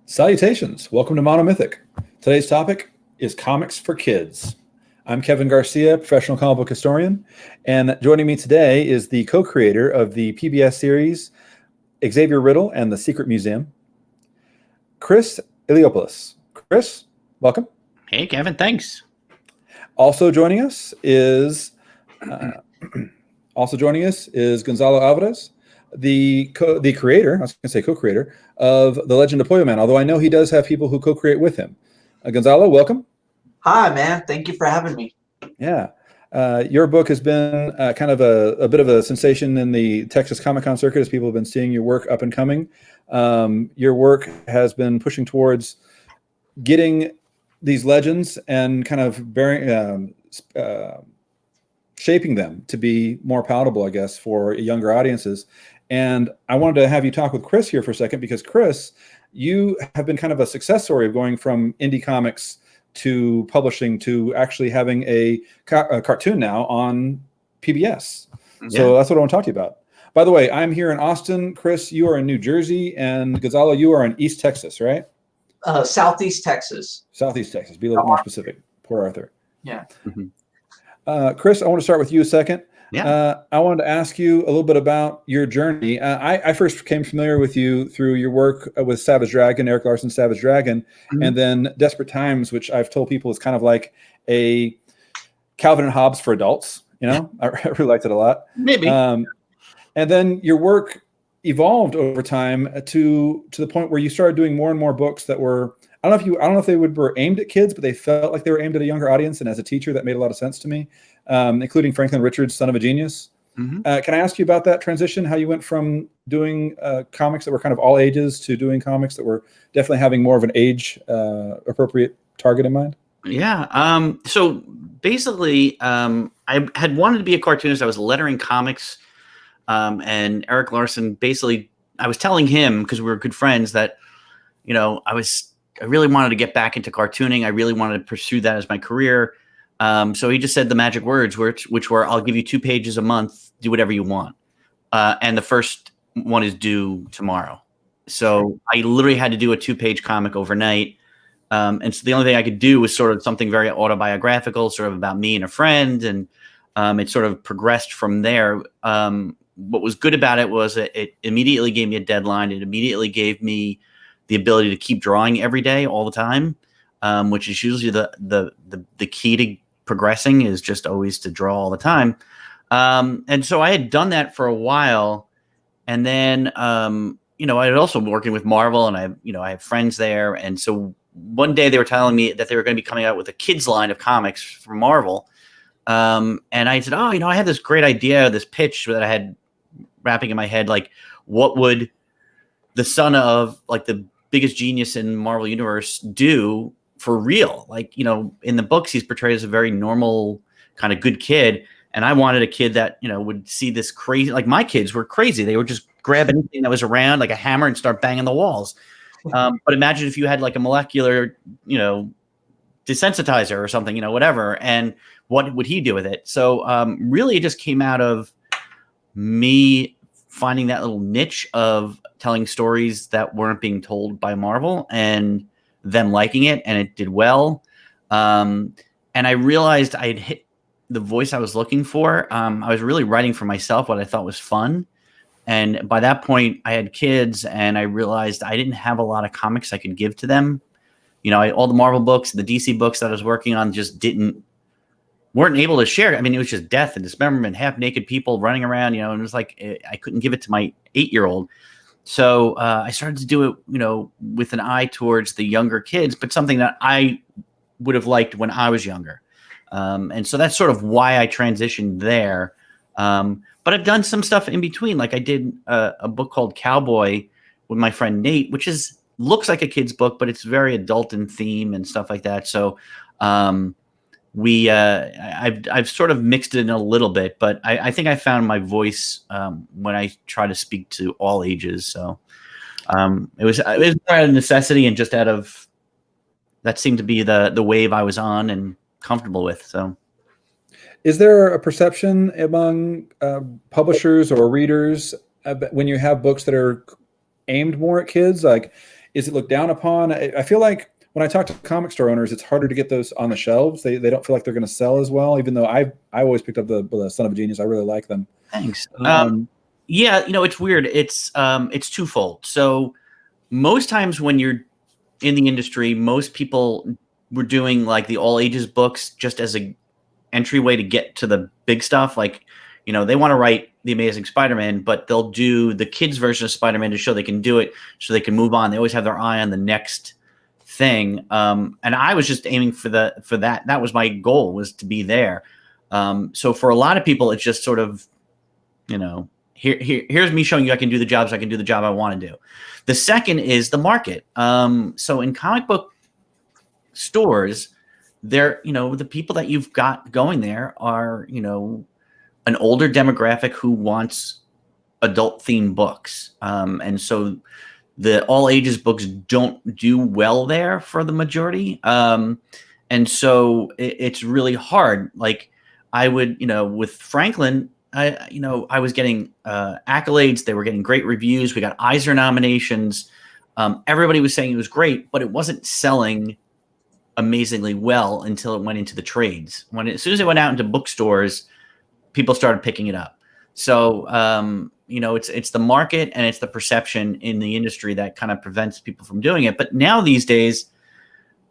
Salutations. Welcome to Monomythic. Today's topic is comics for kids. I'm Kevin Garcia, professional comic book historian, and joining me today is the co-creator of the PBS series Xavier Riddle and the Secret Museum, Chris Eliopoulos. Chris, welcome. Hey, Kevin, thanks. Also joining us is Gonzalo Alvarez, the creator, I was going to say co-creator, of The Legend of Pointman, although I know he does have people who co-create with him. Gonzalo, welcome. Hi, man. Thank you for having me. Yeah. Your book has been kind of a bit of a sensation in the Texas Comic-Con circuit as people have been seeing your work up and coming. Your work has been pushing towards getting these legends and kind of shaping them to be more palatable, I guess, for younger audiences. And I wanted to have you talk with Chris here for a second, because Chris, you have been kind of a success story of going from indie comics to publishing to actually having a cartoon now on PBS. Yeah. So that's what I want to talk to you about. By the way, I'm here in Austin. Chris, you are in New Jersey, and Gonzalo, you are in East Texas, right? Southeast Texas. Southeast Texas. Be a little more specific. Port Arthur. Yeah. Mm-hmm. Chris, I want to start with you a second. Yeah. I wanted to ask you a little bit about your journey. I first became familiar with you through your work with Savage Dragon, Eric Larson's Savage Dragon, and then Desperate Times, which I've told people is kind of like a Calvin and Hobbes for adults. You know, I really liked it a lot. Maybe. And then your work evolved over time to the point where you started doing more and more books that were, I don't know if they were aimed at kids, but they felt like they were aimed at a younger audience. And as a teacher, that made a lot of sense to me, including Franklin Richards' Son of a Genius. Mm-hmm. Can I ask you about that transition, how you went from doing comics that were kind of all ages to doing comics that were definitely having more of an age appropriate target in mind? Yeah. So basically, I had wanted to be a cartoonist. I was lettering comics. And Eric Larson, basically, I was telling him, because we were good friends, that, you know, I really wanted to get back into cartooning. I really wanted to pursue that as my career. So he just said the magic words, which were, I'll give you 2 pages a month, do whatever you want. And the first one is due tomorrow. So I literally had to do a 2-page comic overnight. And so the only thing I could do was sort of something very autobiographical, sort of about me and a friend. And it sort of progressed from there. What was good about it was it immediately gave me a deadline. It immediately gave me the ability to keep drawing every day, all the time, which is usually the key to progressing, is just always to draw all the time. And so I had done that for a while, and then I had also been working with Marvel, and I have friends there, and so one day they were telling me that they were going to be coming out with a kids line of comics from Marvel. And I said, I had this great idea, this pitch that I had wrapping in my head, like, what would the son of like the biggest genius in Marvel Universe do for real? Like, in the books, he's portrayed as a very normal kind of good kid. And I wanted a kid that, would see this crazy, like my kids were crazy. They would just grab anything that was around, like a hammer, and start banging the walls. But imagine if you had like a molecular, desensitizer or something, whatever. And what would he do with it? So really it just came out of me finding that little niche of telling stories that weren't being told by Marvel, and them liking it, and it did well. And I realized I had hit the voice I was looking for. I was really writing for myself, what I thought was fun. And by that point I had kids, and I realized I didn't have a lot of comics I could give to them. All the Marvel books, the DC books that I was working on just weren't able to share it. I mean, it was just death and dismemberment, half naked people running around, and it was like, I couldn't give it to my 8-year-old. So I started to do it, with an eye towards the younger kids, but something that I would have liked when I was younger. And so that's sort of why I transitioned there. But I've done some stuff in between. Like I did a book called Cowboy with my friend Nate, which looks like a kid's book, but it's very adult in theme and stuff like that. So I've sort of mixed it in a little bit, but I think I found my voice when I try to speak to all ages. So it was more out of necessity, and just out of that seemed to be the wave I was on and comfortable with. So, is there a perception among publishers or readers when you have books that are aimed more at kids? Like, Is it looked down upon? I feel like when I talk to comic store owners, it's harder to get those on the shelves. They don't feel like they're going to sell as well, even though I always picked up the Son of a Genius. I really like them. Thanks. Yeah, it's weird. It's twofold. So most times when you're in the industry, most people were doing like the all ages books just as a entryway to get to the big stuff. Like, they want to write The Amazing Spider-Man, but they'll do the kids version of Spider-Man to show they can do it, so they can move on. They always have their eye on the next thing. And I was just aiming for that. That was my goal, was to be there. So for a lot of people, it's just sort of, here's me showing you I can do the job, so I can do the job I want to do. The second is the market. So in comic book stores, the people that you've got going there are, an older demographic who wants adult themed books. And so the all ages books don't do well there for the majority. And so it's really hard. Like I would, with Franklin, I was getting accolades. They were getting great reviews. We got Eisner nominations. Everybody was saying it was great, but it wasn't selling amazingly well until it went into the trades. As soon as it went out into bookstores, people started picking it up. So, it's the market and it's the perception in the industry that kind of prevents people from doing it. But now these days,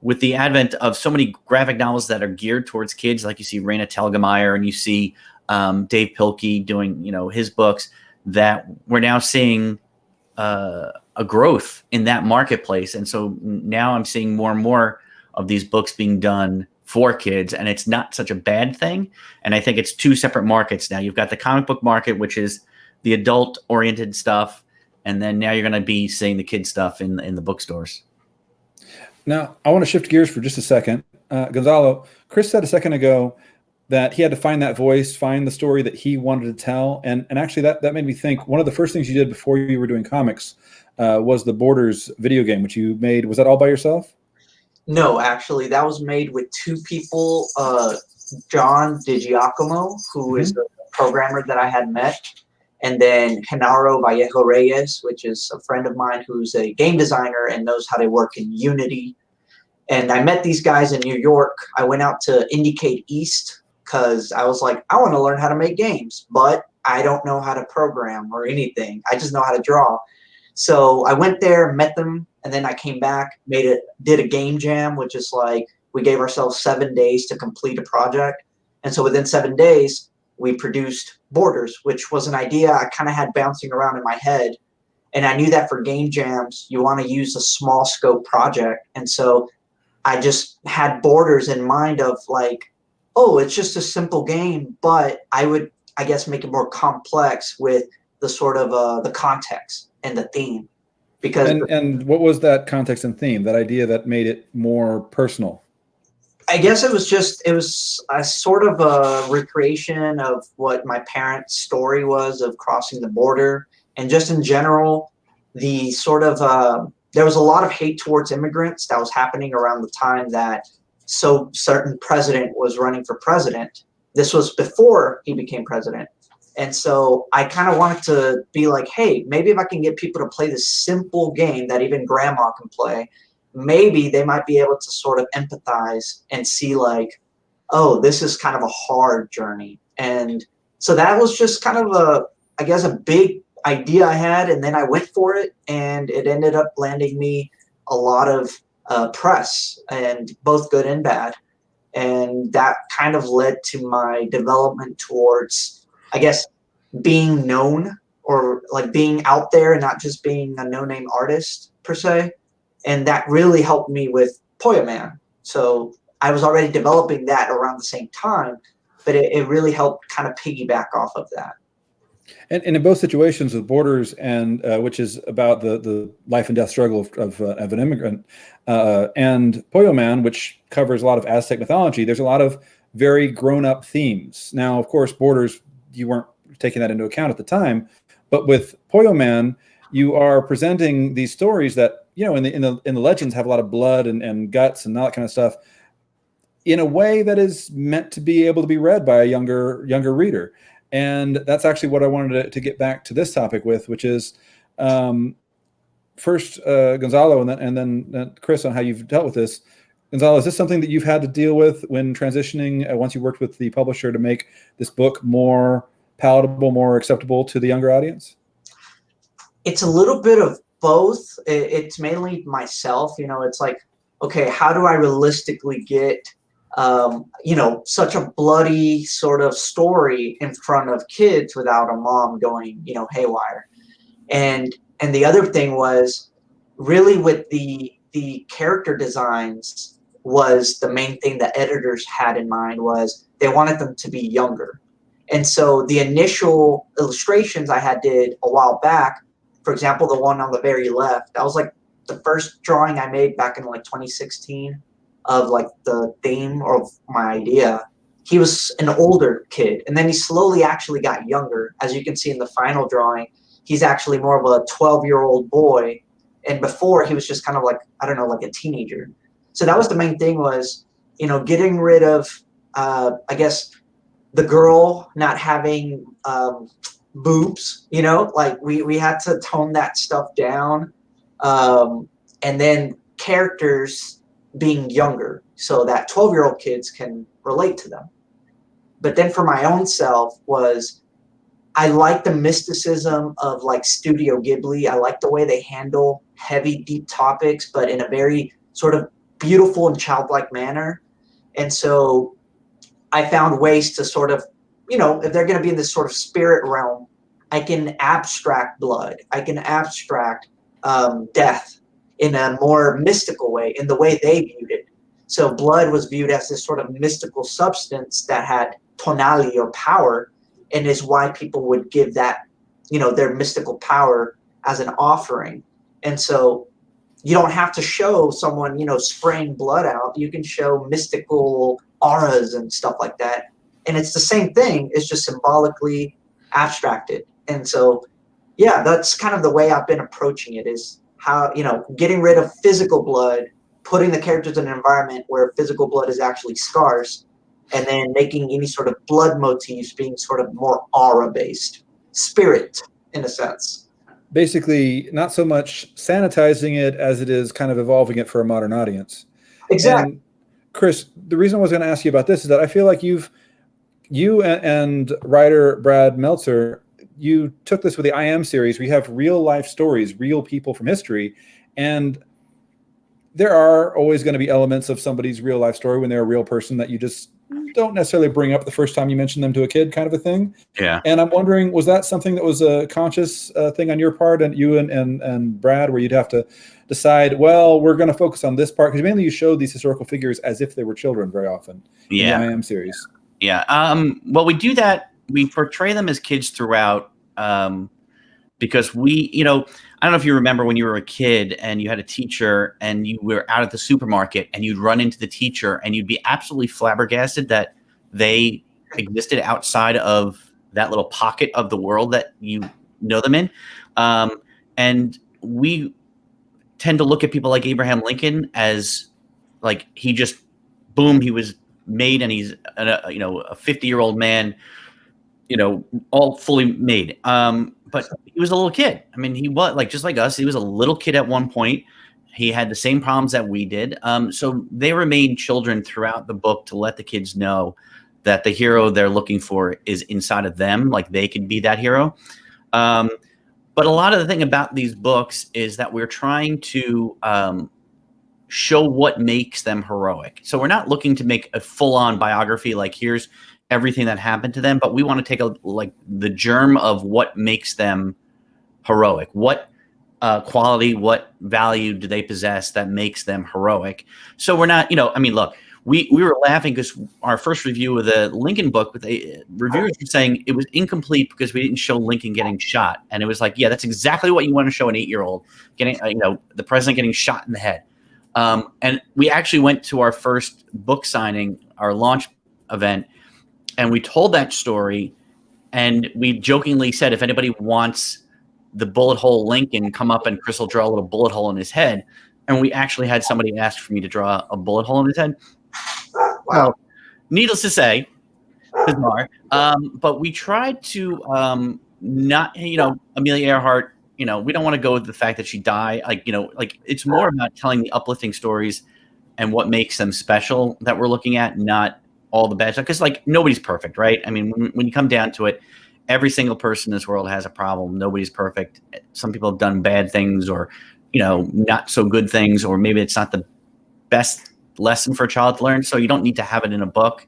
with the advent of so many graphic novels that are geared towards kids, like you see Raina Telgemeier and you see Dave Pilkey doing, his books, that we're now seeing a growth in that marketplace. And so now I'm seeing more and more of these books being done for kids, and it's not such a bad thing. And I think it's two separate markets now. You've got the comic book market, which is the adult-oriented stuff, and then now you're going to be seeing the kid stuff in the bookstores. Now, I want to shift gears for just a second. Gonzalo, Chris said a second ago that he had to find that voice, find the story that he wanted to tell. And actually that made me think, one of the first things you did before you were doing comics was the Borders video game, which you made. Was that all by yourself? No, actually, that was made with two people, John DiGiacomo, who is the programmer that I had met, and then Genaro Vallejo Reyes, which is a friend of mine who's a game designer and knows how to work in Unity. And I met these guys in New York. I went out to Indicate East because I was like, I want to learn how to make games, but I don't know how to program or anything. I just know how to draw. So I went there, met them, and then I came back, did a game jam, which is like we gave ourselves 7 days to complete a project. And so within 7 days, we produced Borders, which was an idea I kind of had bouncing around in my head. And I knew that for game jams, you want to use a small scope project. And so I just had Borders in mind of like, oh, it's just a simple game, but I would, I guess, make it more complex with the sort of the context and the theme. Because and what was that context and theme, that idea that made it more personal? I guess it was a sort of a recreation of what my parents' story was of crossing the border, and just in general, the sort of there was a lot of hate towards immigrants that was happening around the time that certain president was running for president. This was before he became president. And so I kind of wanted to be like, hey, maybe if I can get people to play this simple game that even grandma can play, maybe they might be able to sort of empathize and see like, oh, this is kind of a hard journey. And so that was just kind of a big idea I had. And then I went for it, and it ended up landing me a lot of press, and both good and bad. And that kind of led to my development towards, I guess, being known, or like being out there and not just being a no-name artist per se. And that really helped me with Pointman. So I was already developing that around the same time, but it really helped kind of piggyback off of that. And in both situations with Borders, and which is about the life and death struggle of an immigrant, and Pointman, which covers a lot of Aztec mythology, there's a lot of very grown-up themes. Now, of course, Borders, you weren't taking that into account at the time, but with Pointman, you are presenting these stories that, in the legends have a lot of blood and guts and all that kind of stuff, in a way that is meant to be able to be read by a younger reader. And that's actually what I wanted to get back to this topic with, which is, first Gonzalo and then Chris on how you've dealt with this. Gonzalo, is this something that you've had to deal with when transitioning once you worked with the publisher to make this book more palatable, more acceptable to the younger audience? It's a little bit of both. It's mainly myself. It's like, okay, how do I realistically get such a bloody sort of story in front of kids without a mom going, haywire? And the other thing was really with the character designs was the main thing the editors had in mind was they wanted them to be younger. And so the initial illustrations I had did a while back, for example, the one on the very left, that was like the first drawing I made back in like 2016 of like the theme of my idea. He was an older kid, and then he slowly actually got younger. As you can see in the final drawing, he's actually more of a 12-year-old boy. And before he was just kind of like, I don't know, like a teenager. So that was the main thing was, getting rid of, I guess, the girl not having boobs, like we had to tone that stuff down. And then characters being younger so that 12-year-old kids can relate to them. But then for my own self was, I like the mysticism of like Studio Ghibli. I like the way they handle heavy, deep topics, but in a very sort of beautiful and childlike manner. And so I found ways to sort of, if they're going to be in this sort of spirit realm, I can abstract blood. I can abstract death in a more mystical way, in the way they viewed it. So blood was viewed as this sort of mystical substance that had tonality or power, and is why people would give that, their mystical power as an offering. And so you don't have to show someone, spraying blood out. You can show mystical auras and stuff like that. And it's the same thing. It's just symbolically abstracted. And so, yeah, that's kind of the way I've been approaching it is how, getting rid of physical blood, putting the characters in an environment where physical blood is actually scarce, and then making any sort of blood motifs being sort of more aura-based, spirit in a sense. Basically, not so much sanitizing it as it is kind of evolving it for a modern audience. Exactly. And Chris, the reason I was going to ask you about this is that I feel like you and writer Brad Meltzer, you took this with the I Am series. We have real life stories, real people from history, and there are always going to be elements of somebody's real life story when they're a real person that you just don't necessarily bring up the first time you mention them to a kid, kind of a thing. Yeah. And I'm wondering, was that something that was a conscious thing on your part, and you and Brad, where you'd have to decide, well, we're going to focus on this part, because mainly you showed these historical figures as if they were children very often in the I Am series. Yeah. Well, we do that. We portray them as kids throughout, because we, I don't know if you remember when you were a kid and you had a teacher and you were out at the supermarket and you'd run into the teacher and you'd be absolutely flabbergasted that they existed outside of that little pocket of the world that you know them in. And we tend to look at people like Abraham Lincoln as like, he just, boom, he was made and he's a 50-year-old man, all fully made. But he was a little kid. I mean, he was just like us. He was a little kid at one point. He had the same problems that we did. So they remain children throughout the book to let the kids know that the hero they're looking for is inside of them. Like they could be that hero. But a lot of the thing about these books is that we're trying to show what makes them heroic. So we're not looking to make a full-on biography. Like here's everything that happened to them, but we want to take the germ of what makes them heroic. What quality, what value do they possess that makes them heroic? So we're not, look, we were laughing because our first review of the Lincoln book, with the reviewers were saying it was incomplete because we didn't show Lincoln getting shot. And it was like, yeah, that's exactly what you want to show an 8-year-old getting, the president getting shot in the head. And we actually went to our first book signing, our launch event, and we told that story, and we jokingly said, if anybody wants the bullet hole Lincoln, come up and Chris will draw a little bullet hole in his head. And we actually had somebody ask for me to draw a bullet hole in his head. Well, needless to say, bizarre. But we tried to not, Amelia Earhart, we don't want to go with the fact that she died. Like it's more about telling the uplifting stories and what makes them special that we're looking at, not all the bad stuff. Because like nobody's perfect, right? I mean, when you come down to it, every single person in this world has a problem. Nobody's perfect. Some people have done bad things, or not so good things, or maybe it's not the best lesson for a child to learn. So you don't need to have it in a book.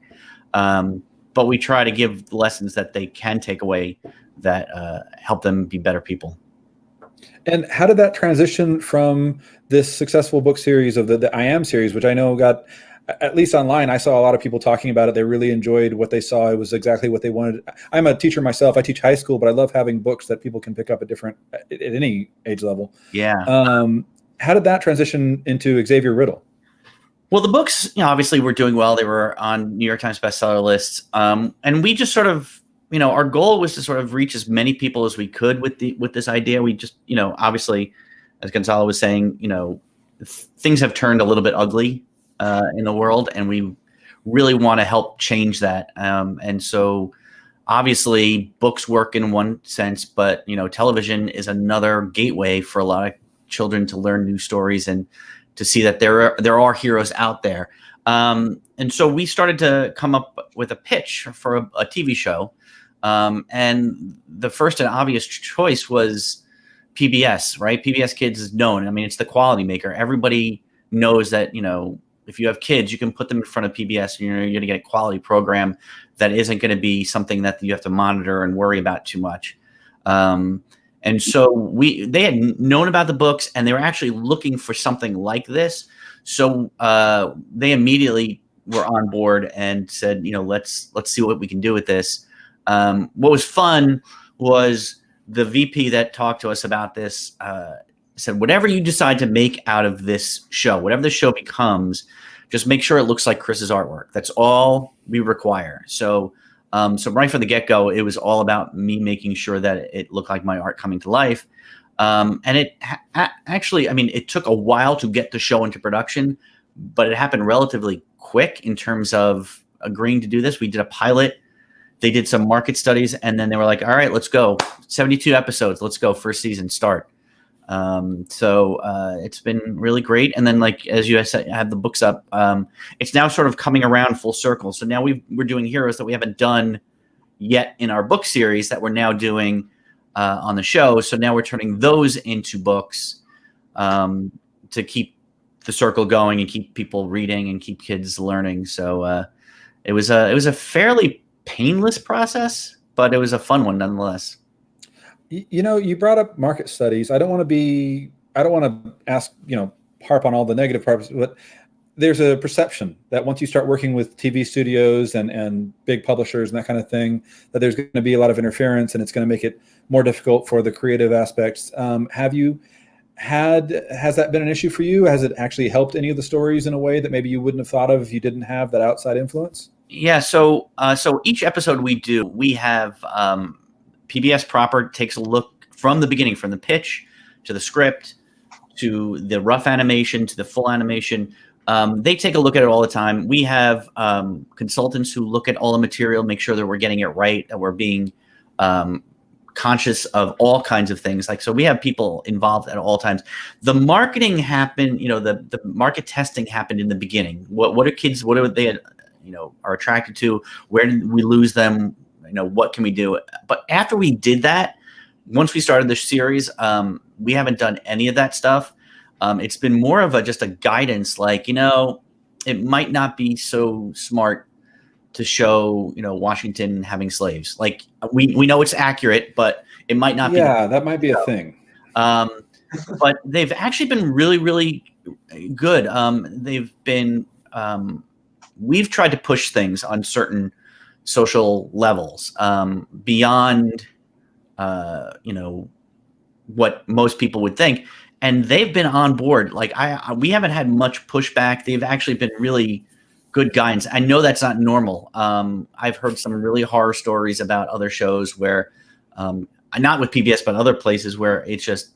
But we try to give lessons that they can take away that help them be better people. And how did that transition from this successful book series of the I Am series, which I know got, at least online, I saw a lot of people talking about it. They really enjoyed what they saw. It was exactly what they wanted. I'm a teacher myself. I teach high school, but I love having books that people can pick up at any age level. Yeah. How did that transition into Xavier Riddle? Well, the books, obviously were doing well. They were on New York Times bestseller lists. And we just sort of, our goal was to sort of reach as many people as we could with this idea. We just, obviously, as Gonzalo was saying, things have turned a little bit ugly in the world, and we really want to help change that. And so obviously books work in one sense, but, television is another gateway for a lot of children to learn new stories and to see that there are heroes out there. And so we started to come up with a pitch for a TV show. And the first and obvious choice was PBS, right? PBS Kids is known. I mean, it's the quality maker. Everybody knows that, if you have kids, you can put them in front of PBS and you're going to get a quality program that isn't going to be something that you have to monitor and worry about too much. And so they had known about the books, and they were actually looking for something like this. So they immediately were on board and said, let's see what we can do with this. What was fun was the VP that talked to us about this said, whatever you decide to make out of this show, whatever the show becomes, just make sure it looks like Chris's artwork. That's all we require. So right from the get-go, it was all about me making sure that it looked like my art coming to life. And it actually, it took a while to get the show into production, but it happened relatively quick in terms of agreeing to do this. We did a pilot. They did some market studies, and then they were like, all right, let's go. 72 episodes. Let's go. First season, start. So it's been really great. And then, like, as you said, have the books up, it's now sort of coming around full circle. So now we're doing heroes that we haven't done yet in our book series that we're now doing on the show. So now we're turning those into books to keep the circle going and keep people reading and keep kids learning. So it was a fairly painless process, but it was a fun one nonetheless. You brought up market studies. I don't want to ask, harp on all the negative parts, but there's a perception that once you start working with TV studios and big publishers and that kind of thing, that there's going to be a lot of interference and it's going to make it more difficult for the creative aspects. Has that been an issue for you? Has it actually helped any of the stories in a way that maybe you wouldn't have thought of if you didn't have that outside influence? Yeah. So each episode we have PBS proper takes a look from the beginning, from the pitch to the script to the rough animation to the full animation. They take a look at it all the time. We have consultants who look at all the material, make sure that we're getting it right, that we're being conscious of all kinds of things. Like, so we have people involved at all times. The marketing happened, the market testing happened in the beginning. What are kids, what are they, are attracted to? Where did we lose them? What can we do? But after we did that, once we started the series, we haven't done any of that stuff. It's been more of just a guidance, like, it might not be so smart to show, Washington having slaves. Like, we know it's accurate, but it might not be. Yeah, that might be a thing. But they've actually been really, really good. They've been, we've tried to push things on certain social levels beyond, what most people would think. And they've been on board. Like, we haven't had much pushback. They've actually been really good guidance. I know that's not normal. I've heard some really horror stories about other shows where, not with PBS, but other places where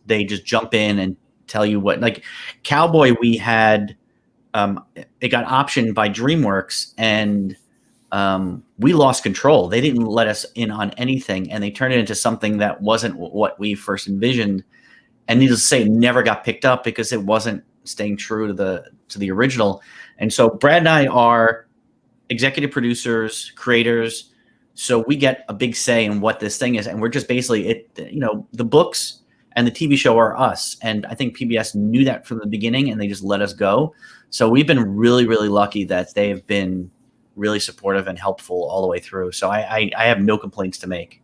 they just jump in and tell you what, like Cowboy, we had, it got optioned by DreamWorks and we lost control. They didn't let us in on anything, and they turned it into something that wasn't what we first envisioned. and needless to say, it never got picked up because it wasn't staying true to the original. And so Brad and I are executive producers, creators, so we get a big say in what this thing is, and we're just basically the books and the TV show are us. And I think PBS knew that from the beginning, and they just let us go. So we've been really, really lucky that they've been really supportive and helpful all the way through. So I have no complaints to make.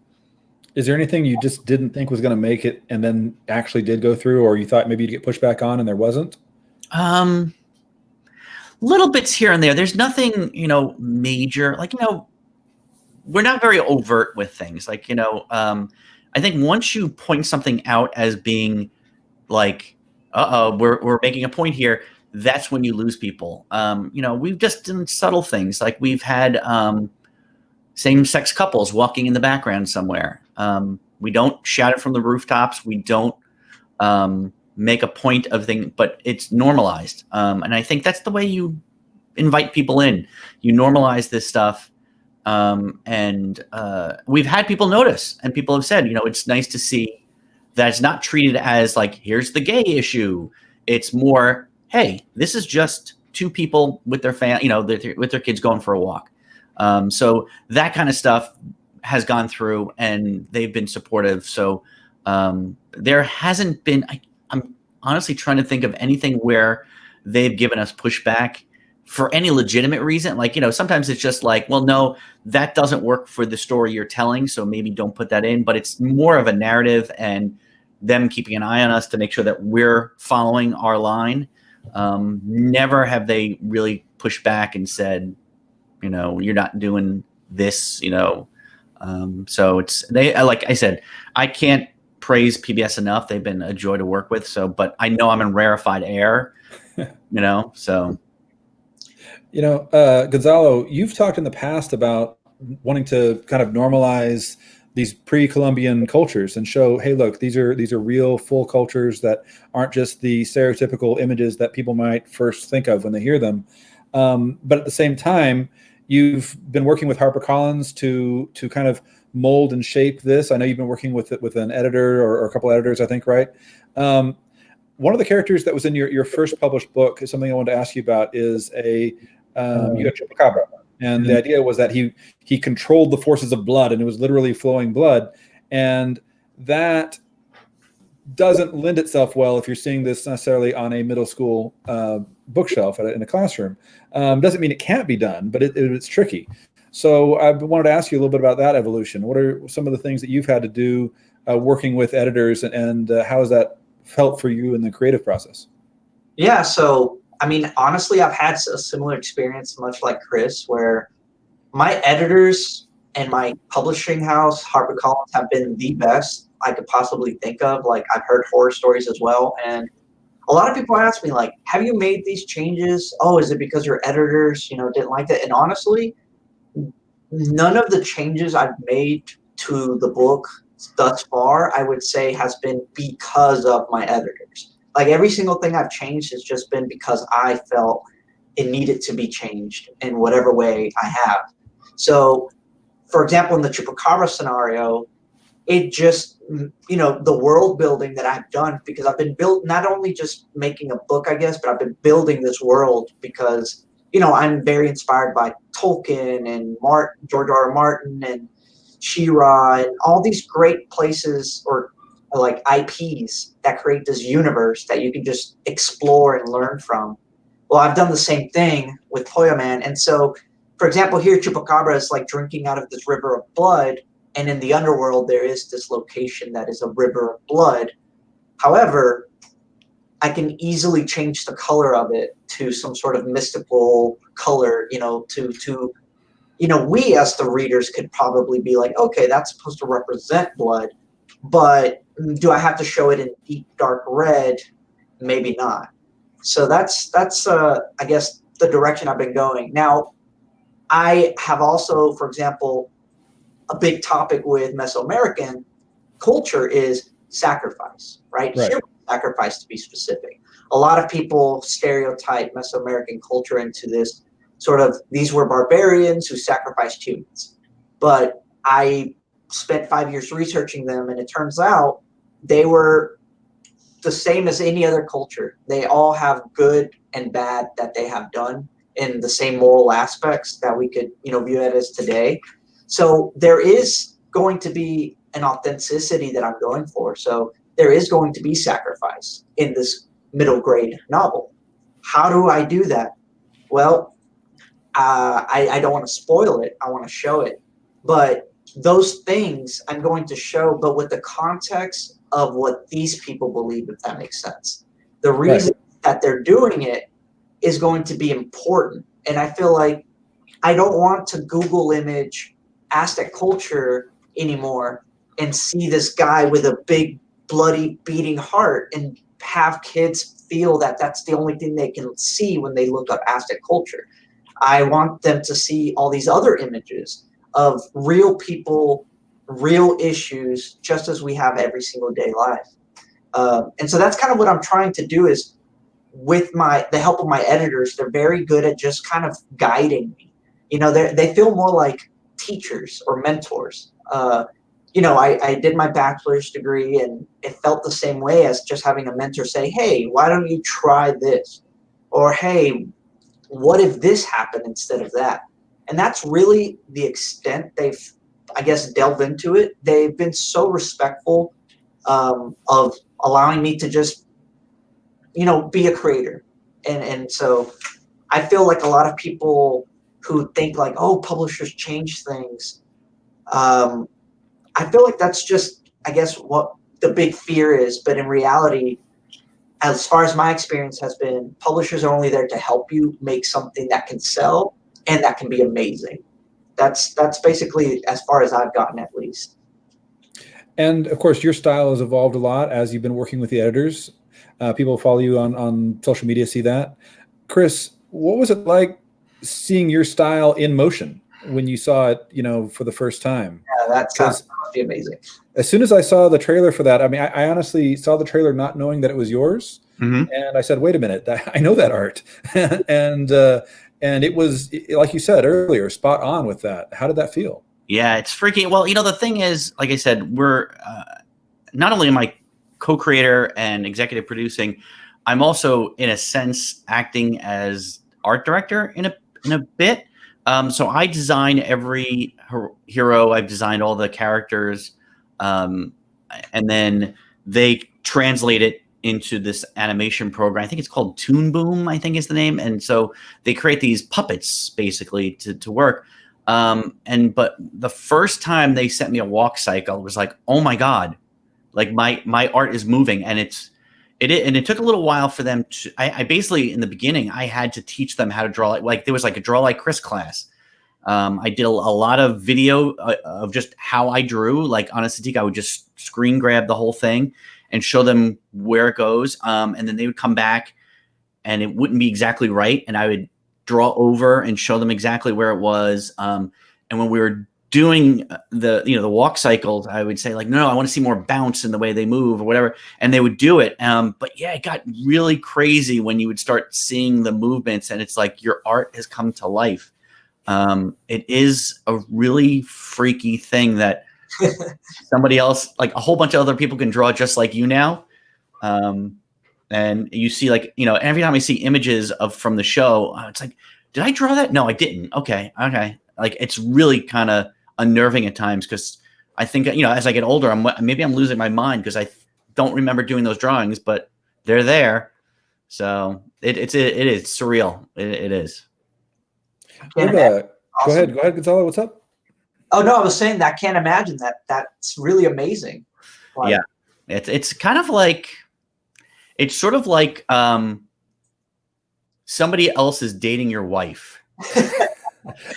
Is there anything you just didn't think was going to make it and then actually did go through, or you thought maybe you'd get pushed back on and there wasn't? Little bits here and there. There's nothing, major. Like, we're not very overt with things. Like, I think once you point something out as being like, we're making a point here, that's when you lose people. We've just done subtle things. Like we've had same-sex couples walking in the background somewhere. We don't shout it from the rooftops. We don't make a point of thing, but it's normalized. And I think that's the way you invite people in. You normalize this stuff. And we've had people notice, and people have said, it's nice to see that it's not treated as like, here's the gay issue. It's more, hey, this is just two people with their with their kids going for a walk. So that kind of stuff has gone through, and they've been supportive. So there hasn't been, I'm honestly trying to think of anything where they've given us pushback for any legitimate reason. Like, sometimes it's just like, well, no, that doesn't work for the story you're telling, so maybe don't put that in. But it's more of a narrative and them keeping an eye on us to make sure that we're following our line. Never have they really pushed back and said, you're not doing this, so it's, like I said, I can't praise PBS enough. They've been a joy to work with. So, but I know I'm in rarefied air, so. Gonzalo, you've talked in the past about wanting to kind of normalize these pre-Columbian cultures and show, hey, look, these are real full cultures that aren't just the stereotypical images that people might first think of when they hear them. But at the same time, you've been working with HarperCollins to kind of mold and shape this. I know you've been working with an editor or a couple editors, I think, right? One of the characters that was in your first published book is something I wanted to ask you about. Is you got Chupacabra, and the idea was that he controlled the forces of blood, and it was literally flowing blood, and that doesn't lend itself well if you're seeing this necessarily on a middle school bookshelf in a classroom. Doesn't mean it can't be done, but it's tricky. So I wanted to ask you a little bit about that evolution. What are some of the things that you've had to do working with editors, and how has that felt for you in the creative process? Yeah, so I mean, honestly, I've had a similar experience, much like Chris, where my editors and my publishing house, HarperCollins, have been the best I could possibly think of. Like, I've heard horror stories as well, and a lot of people ask me, like, have you made these changes? Oh, is it because your editors, didn't like it? And honestly, none of the changes I've made to the book thus far, I would say, has been because of my editors. Like, every single thing I've changed has just been because I felt it needed to be changed in whatever way I have. So, for example, in the Chupacabra scenario, it just, the world building that I've done, because I've been not only just making a book, I guess, but I've been building this world because, I'm very inspired by Tolkien and George R.R. Martin and She-Ra and all these great places or like IPs that create this universe that you can just explore and learn from. Well, I've done the same thing with Pointman. And so, for example, here Chupacabra is like drinking out of this river of blood. And in the underworld, there is this location that is a river of blood. However, I can easily change the color of it to some sort of mystical color, we as the readers could probably be like, okay, that's supposed to represent blood, but do I have to show it in deep, dark red? Maybe not. So that's I guess, the direction I've been going. Now, I have also, for example, a big topic with Mesoamerican culture is sacrifice, right? Right. Human sacrifice, to be specific. A lot of people stereotype Mesoamerican culture into this sort of, these were barbarians who sacrificed humans. But I spent 5 years researching them, and it turns out they were the same as any other culture. They all have good and bad that they have done in the same moral aspects that we could, view it as today. So there is going to be an authenticity that I'm going for. So there is going to be sacrifice in this middle grade novel. How do I do that? Well, I don't want to spoil it. I want to show it. But those things I'm going to show, but with the context of what these people believe, if that makes sense. The reason that they're doing it is going to be important. And I feel like I don't want to Google image Aztec culture anymore and see this guy with a big, bloody, beating heart and have kids feel that that's the only thing they can see when they look up Aztec culture. I want them to see all these other images of real people, real issues, just as we have every single day life. And so that's kind of what I'm trying to do is with the help of my editors, they're very good at just kind of guiding me. They feel more like teachers or mentors. I did my bachelor's degree and it felt the same way as just having a mentor say, hey, why don't you try this? Or, hey, what if this happened instead of that? And that's really the extent they've, I guess, delved into it. They've been so respectful of allowing me to just, be a creator. And so I feel like a lot of people who think like, oh, publishers change things. I feel like that's just, I guess, what the big fear is. But in reality, as far as my experience has been, publishers are only there to help you make something that can sell and that can be amazing. That's basically as far as I've gotten, at least. And of course, your style has evolved a lot as you've been working with the editors. People follow you on social media, see that. Chris, what was it like seeing your style in motion when you saw it, for the first time? Yeah, that must be amazing. As soon as I saw the trailer for that, I mean, I honestly saw the trailer not knowing that it was yours. Mm-hmm. And I said, wait a minute, I know that art. And it was, like you said earlier, spot on with that. How did that feel? Yeah, it's freaking, well, the thing is, like I said, we're, not only am I co-creator and executive producing, I'm also, in a sense, acting as art director in a bit. So I design every hero. I've designed all the characters. And then they translate it into this animation program. I think it's called Toon Boom, I think is the name. And so they create these puppets basically to work. But the first time they sent me a walk cycle, it was like, oh my God, like my art is moving. And it took a little while for them to, I basically, in the beginning, I had to teach them how to draw. Like there was like a Draw Like Chris class. I did a lot of video of just how I drew. Like on a Cintiq, I would just screen grab the whole thing and show them where it goes. And then they would come back and it wouldn't be exactly right. And I would draw over and show them exactly where it was. And when we were doing the walk cycles, I would say like, no, I want to see more bounce in the way they move or whatever. And they would do it. But yeah, it got really crazy when you would start seeing the movements and it's like your art has come to life. It is a really freaky thing that somebody else, like a whole bunch of other people can draw just like you now. And you see like, every time I see images from the show, it's like, did I draw that? No, I didn't. Okay. Like it's really kind of unnerving at times because I think, as I get older, maybe I'm losing my mind because I don't remember doing those drawings, but they're there. So it is surreal. It is. Awesome. Go ahead, Gonzalo. What's up? Oh no, I was saying that I can't imagine that. That's really amazing. Like, yeah, it's kind of like, it's sort of like somebody else is dating your wife.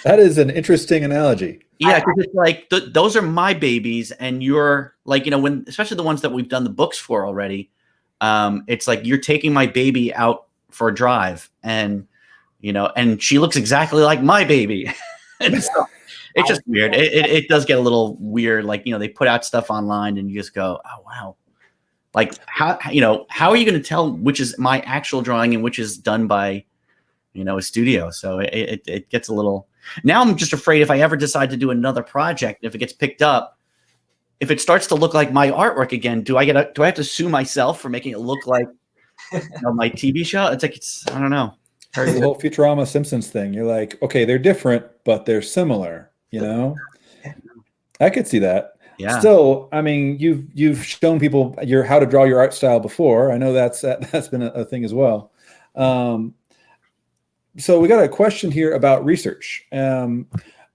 That is an interesting analogy. Yeah, because it's like those are my babies, and you're like, when especially the ones that we've done the books for already. It's like you're taking my baby out for a drive, and and she looks exactly like my baby. And so it's just weird. It does get a little weird. Like, they put out stuff online and you just go, oh, wow. Like how are you going to tell which is my actual drawing and which is done by, a studio? So it gets a little, now I'm just afraid if I ever decide to do another project, if it gets picked up, if it starts to look like my artwork again, do I have to sue myself for making it look like my TV show? It's like, I don't know. The whole Futurama Simpsons thing. You're like, okay, they're different, but they're similar, you know? I could see that. Yeah. Still, I mean, you've shown people how to draw your art style before. I know that's been a thing as well. So we got a question here about research.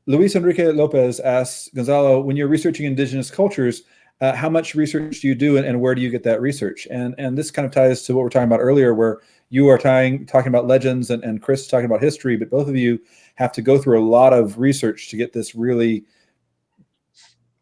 Luis Enrique Lopez asks, Gonzalo, when you're researching indigenous cultures, how much research do you do and where do you get that research? And this kind of ties to what we're talking about earlier, where you are talking about legends and Chris talking about history, but both of you have to go through a lot of research to get this really,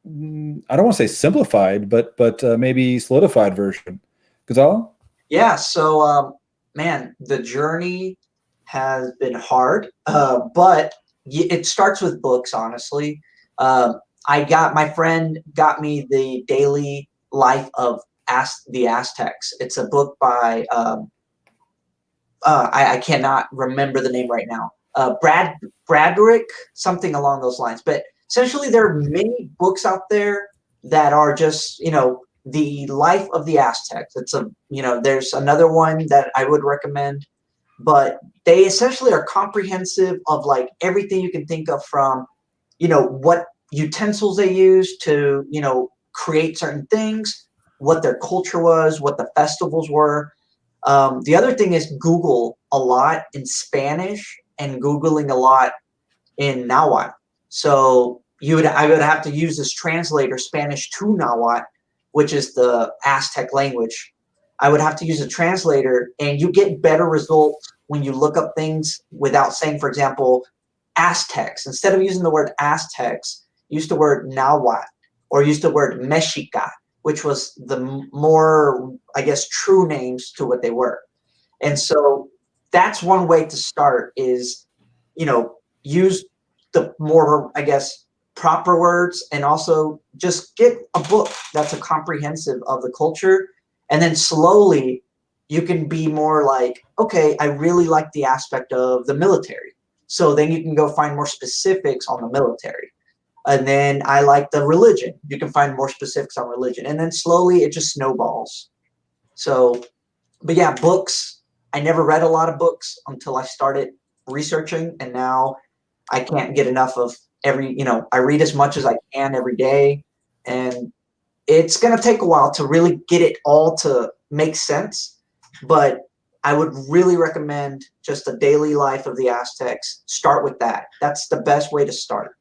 I don't want to say simplified, but maybe solidified version. Gonzalo? Yeah. So, man, the journey has been hard, but it starts with books, honestly. My friend got me the Daily Life of the Aztecs. It's a book by, I cannot remember the name right now. Bradrick, something along those lines. But essentially, there are many books out there that are just, the life of the Aztecs. There's another one that I would recommend, but they essentially are comprehensive of like everything you can think of, from, what utensils they used to, create certain things, what their culture was, what the festivals were. The other thing is Google a lot in Spanish and Googling a lot in Nahuatl. So I would have to use this translator, Spanish to Nahuatl, which is the Aztec language. I would have to use a translator, and you get better results when you look up things without saying, for example, Aztecs. Instead of using the word Aztecs, use the word Nahuatl, or use the word Mexica, which was the more, I guess, true names to what they were. And so that's one way to start, is, use the more, I guess, proper words, and also just get a book that's a comprehensive of the culture. And then slowly you can be more like, okay, I really like the aspect of the military. So then you can go find more specifics on the military. And then I like the religion. You can find more specifics on religion. And then slowly it just snowballs. So, but yeah, books. I never read a lot of books until I started researching. And now I can't get enough of I read as much as I can every day. And it's going to take a while to really get it all to make sense. But I would really recommend just the Daily Life of the Aztecs. Start with that. That's the best way to start.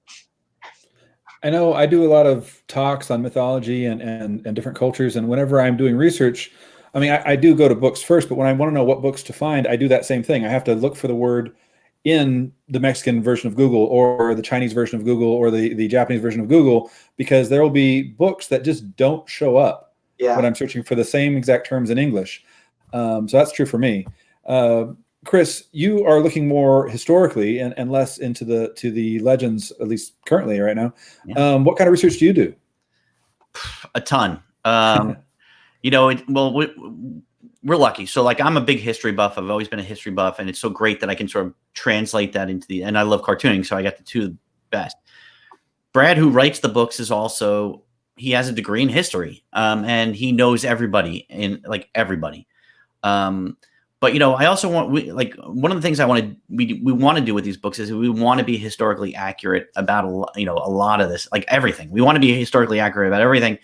I know I do a lot of talks on mythology and different cultures. And whenever I'm doing research, I mean, I do go to books first, but when I want to know what books to find, I do that same thing. I have to look for the word in the Mexican version of Google, or the Chinese version of Google, or the Japanese version of Google, because there will be books that just don't show up when I'm searching for the same exact terms in English. So that's true for me. Chris, you are looking more historically and less into the legends, at least currently right now. Yeah. What kind of research do you do? A ton. We're lucky. So like, I'm a big history buff. I've always been a history buff, and it's so great that I can sort of translate that into and I love cartooning. So I got the two best. Brad, who writes the books, he has a degree in history. And he knows everybody everybody. But I also want, one of the things we want to do with these books is we want to be historically accurate about a lot of this, like everything. We want to be historically accurate about everything,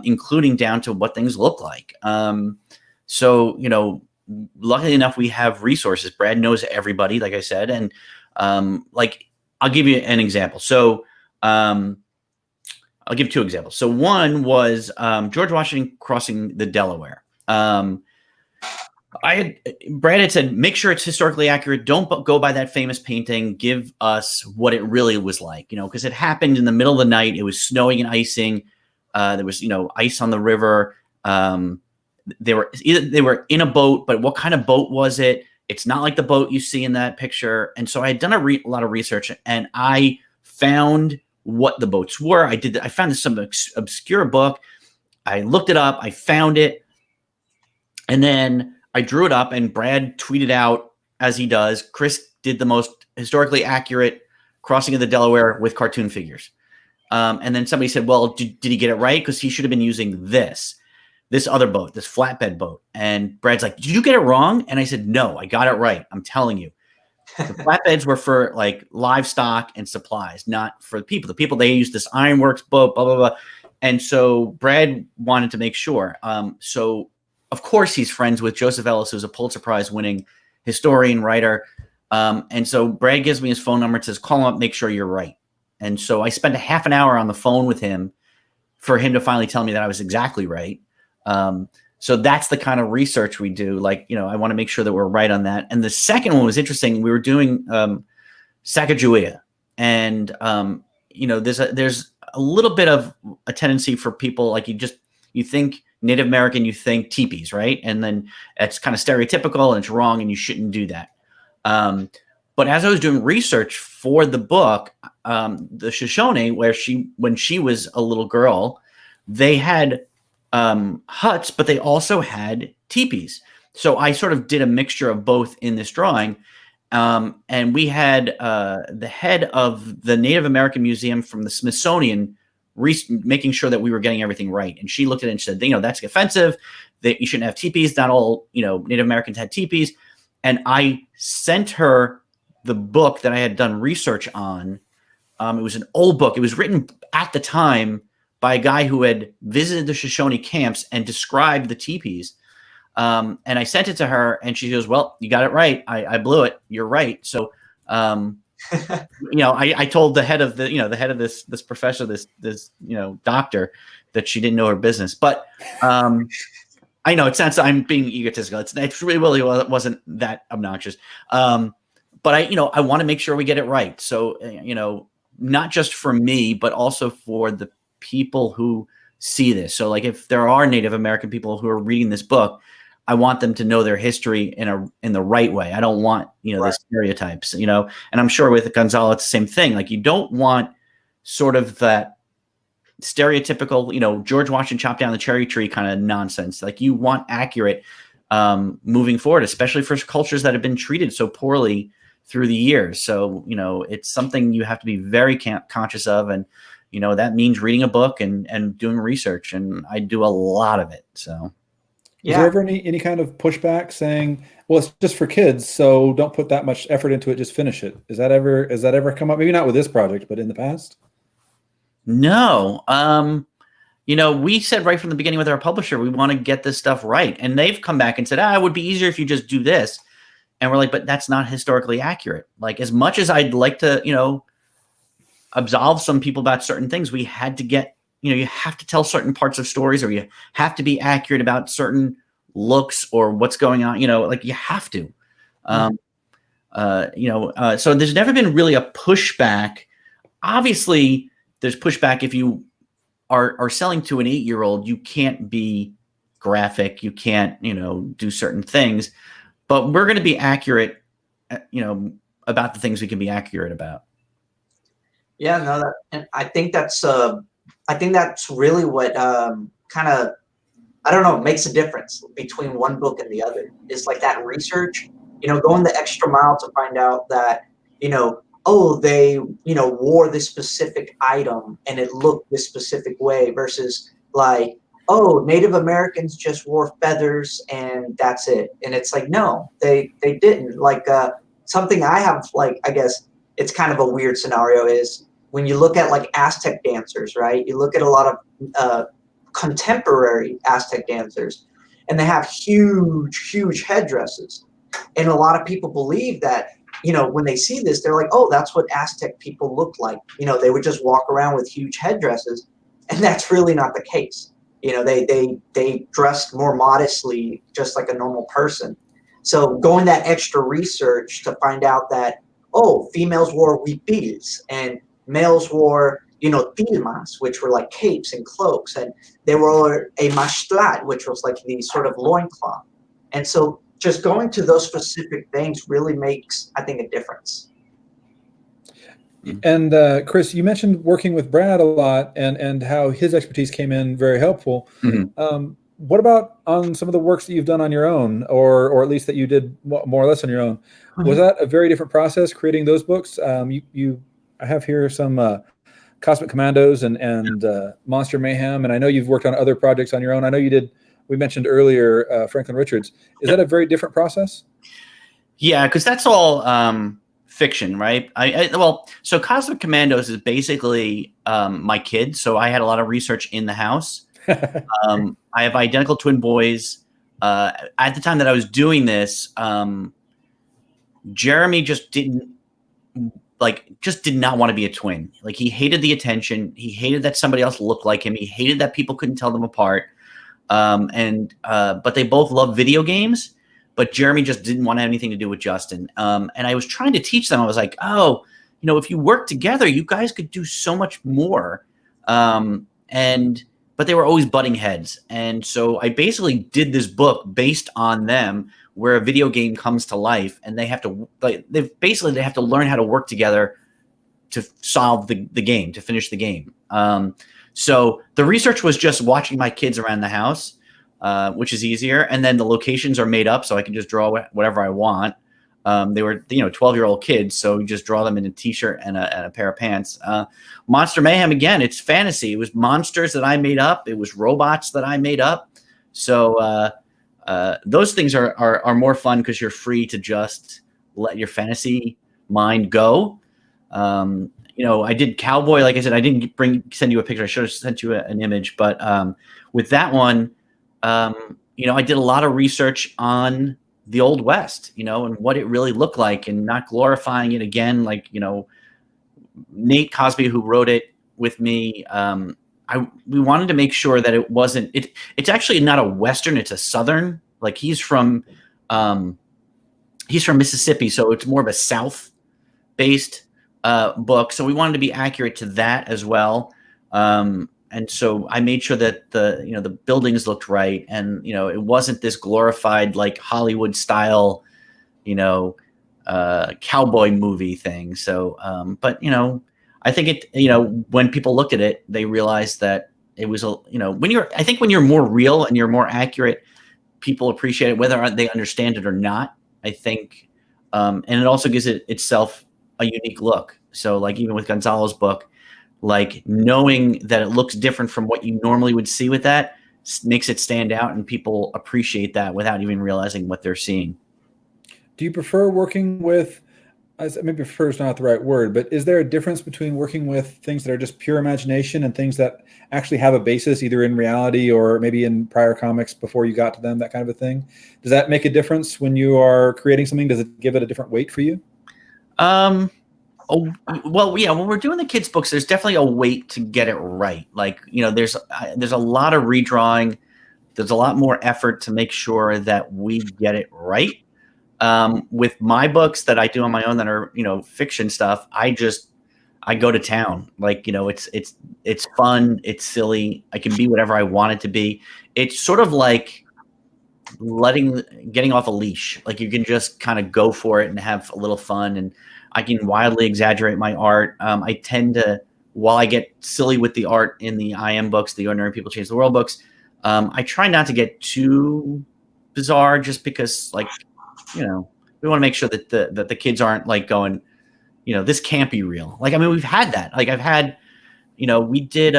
including down to what things look like. So luckily enough, we have resources. Brad knows everybody, like I said, and I'll give you an example. So I'll give two examples. So one was George Washington crossing the Delaware. Brad had said, make sure it's historically accurate. Don't go by that famous painting. Give us what it really was like, because it happened in the middle of the night. It was snowing and icing. There was, ice on the river. They were in a boat, but what kind of boat was it? It's not like the boat you see in that picture. And so I had done a lot of research, and I found what the boats were. I found some obscure book. I looked it up. I found it. And then I drew it up, and Brad tweeted out, as he does, Chris did the most historically accurate crossing of the Delaware with cartoon figures. And then somebody said, well, did he get it right? Because he should have been using this other boat, this flatbed boat. And Brad's like, did you get it wrong? And I said, no, I got it right. I'm telling you. The flatbeds were for like livestock and supplies, not for the people. The people, they used this ironworks boat, blah, blah, blah. And so Brad wanted to make sure. So of course he's friends with Joseph Ellis, who's a Pulitzer Prize winning historian, writer. And so Brad gives me his phone number and says, call him up, make sure you're right. And so I spent a half an hour on the phone with him for him to finally tell me that I was exactly right. So that's the kind of research we do. Like, I want to make sure that we're right on that. And the second one was interesting. We were doing Sacagawea, and there's a little bit of a tendency for people, like you think Native American, you think teepees, right? And then it's kind of stereotypical and it's wrong and you shouldn't do that. But as I was doing research for the book, the Shoshone, when she was a little girl, they had huts, but they also had teepees. So I sort of did a mixture of both in this drawing. And we had the head of the Native American Museum from the Smithsonian making sure that we were getting everything right. And she looked at it and said, that's offensive, that you shouldn't have teepees. Not all, Native Americans had teepees. And I sent her the book that I had done research on. It was an old book. It was written at the time by a guy who had visited the Shoshone camps and described the teepees. And I sent it to her and she goes, well, you got it right. I blew it. You're right. So, I told the head of the head of this professor, this doctor, that she didn't know her business. But I know it sounds I'm being egotistical. It really wasn't that obnoxious. But I want to make sure we get it right. So, not just for me, but also for the people who see this. So like if there are Native American people who are reading this book, I want them to know their history in the right way. I don't want, the stereotypes, and I'm sure with Gonzalo, it's the same thing. Like you don't want sort of that stereotypical, George Washington chopped down the cherry tree kind of nonsense. Like you want accurate moving forward, especially for cultures that have been treated so poorly through the years. So, it's something you have to be very conscious of. And, that means reading a book and doing research. And I do a lot of it. So. Yeah. Is there ever any kind of pushback saying, well, it's just for kids, so don't put that much effort into it, just finish it? Has that ever come up? Maybe not with this project, but in the past? No. We said right from the beginning with our publisher, we want to get this stuff right. And they've come back and said, it would be easier if you just do this. And we're like, but that's not historically accurate. Like as much as I'd like to, absolve some people about certain things, we had to get, you have to tell certain parts of stories, or you have to be accurate about certain looks or what's going on, like you have to. So there's never been really a pushback. Obviously, there's pushback if you are selling to an 8-year-old, you can't be graphic, you can't, do certain things, but we're going to be accurate, about the things we can be accurate about. Yeah, no, and I think that's really what kind of, I don't know, makes a difference between one book and the other. It's like that research, going the extra mile to find out that, they, wore this specific item and it looked this specific way versus like, Native Americans just wore feathers and that's it. And it's like, no, they didn't. Like something I have, like, I guess it's kind of a weird scenario is when you look at like Aztec dancers, right? You look at a lot of contemporary Aztec dancers and they have huge, huge headdresses. And a lot of people believe that, when they see this, they're like, oh, that's what Aztec people look like. They would just walk around with huge headdresses. And that's really not the case. They dressed more modestly, just like a normal person. So going that extra research to find out that, females wore huipils and males wore, tilmas, which were like capes and cloaks, and they wore a mashtlat, which was like the sort of loincloth. And so just going to those specific things really makes, I think, a difference. And Chris, you mentioned working with Brad a lot and how his expertise came in very helpful. Mm-hmm. What about on some of the works that you've done on your own, or at least that you did more or less on your own? Mm-hmm. Was that a very different process creating those books? I have here some Cosmic Commandos and Monster Mayhem, and I know you've worked on other projects on your own. I know you did. We mentioned earlier Franklin Richards. Is that a very different process? Yeah, because that's all fiction, right? So Cosmic Commandos is basically my kids. So I had a lot of research in the house. I have identical twin boys. At the time that I was doing this, Jeremy just did not want to be a twin. Like, he hated the attention. He hated that somebody else looked like him. He hated that people couldn't tell them apart. But they both love video games. But Jeremy just didn't want anything to do with Justin. And I was trying to teach them. I was like, oh, if you work together, you guys could do so much more. But they were always butting heads. And so I basically did this book based on them, where a video game comes to life, and they have to learn how to work together to solve the game, to finish the game. So the research was just watching my kids around the house, which is easier. And then the locations are made up, so I can just draw whatever I want. They were, 12-year-old kids, so you just draw them in a t-shirt and a pair of pants. Monster Mayhem, again, it's fantasy. It was monsters that I made up. It was robots that I made up. So those things are more fun because you're free to just let your fantasy mind go. I did Cowboy. Like I said, I didn't send you a picture. I should have sent you an image. But with that one, I did a lot of research on the Old West, and what it really looked like, and not glorifying it again. Like, Nate Cosby, who wrote it with me, we wanted to make sure that it wasn't. It's actually not a Western; it's a Southern. Like, he's from Mississippi, so it's more of a South-based book. So we wanted to be accurate to that as well. And so I made sure that the buildings looked right, and it wasn't this glorified, like, Hollywood style, cowboy movie thing. So, but I think when people looked at it, they realized that it was when you're more real and you're more accurate, people appreciate it, whether they understand it or not. I think, and it also gives it itself a unique look. So, like, even with Gonzalo's book, like, knowing that it looks different from what you normally would see with that makes it stand out, and people appreciate that without even realizing what they're seeing. Do you prefer working with, maybe prefer is not the right word, but is there a difference between working with things that are just pure imagination and things that actually have a basis either in reality or maybe in prior comics before you got to them, that kind of a thing? Does that make a difference when you are creating something? Does it give it a different weight for you? Oh, well, yeah, when we're doing the kids' books, there's definitely a weight to get it right. Like, there's a lot of redrawing. There's a lot more effort to make sure that we get it right. With my books that I do on my own that are, fiction stuff, I go to town. Like, it's fun. It's silly. I can be whatever I want it to be. It's sort of like getting off a leash. Like, you can just kind of go for it and have a little fun, and I can wildly exaggerate my art. I tend to, while I get silly with the art in the IM books, the Ordinary People Change the World books, I try not to get too bizarre, just because, like, we want to make sure that the kids aren't like going, this can't be real. Like, I mean, we've had that. Like, I've had, we did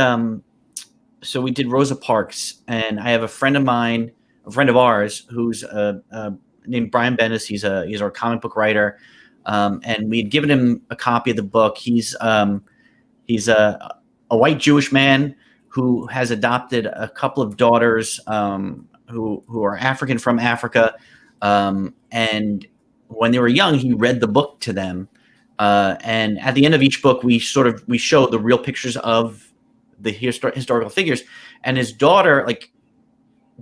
Rosa Parks, and I have a friend of ours who's named Brian Bendis. He's our comic book writer. And we had given him a copy of the book. He's a white Jewish man who has adopted a couple of daughters who are African from Africa. And when they were young, he read the book to them. And at the end of each book, we show the real pictures of the historical figures. And his daughter, like,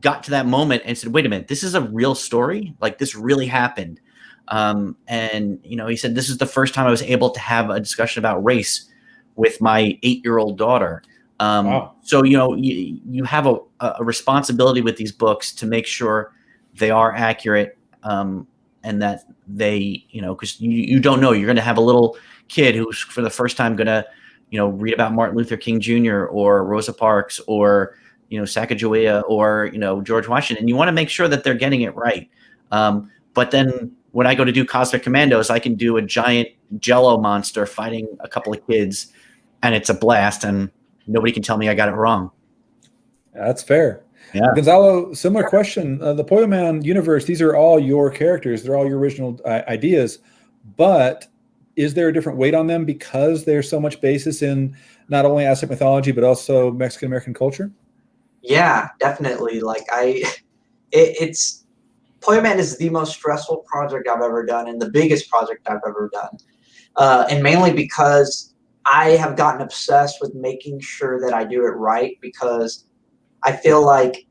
got to that moment and said, "Wait a minute, this is a real story? Like, this really happened." And he said, "This is the first time I was able to have a discussion about race with my 8-year-old daughter." Wow. So, you have a responsibility with these books to make sure they are accurate, and that they, because you don't know, you're going to have a little kid who's for the first time going to, read about Martin Luther King Jr. or Rosa Parks or, Sacagawea or, George Washington. And you want to make sure that they're getting it right. But then when I go to do Cosmic Commandos, I can do a giant Jello monster fighting a couple of kids, and it's a blast, and nobody can tell me I got it wrong. That's fair. Yeah. Gonzalo, similar question. The Pointman universe, these are all your characters. They're all your original ideas. But is there a different weight on them because there's so much basis in not only Aztec mythology, but also Mexican-American culture? Yeah, definitely. Like it's Pointman is the most stressful project I've ever done and the biggest project I've ever done. And mainly because I have gotten obsessed with making sure that I do it right, because I feel like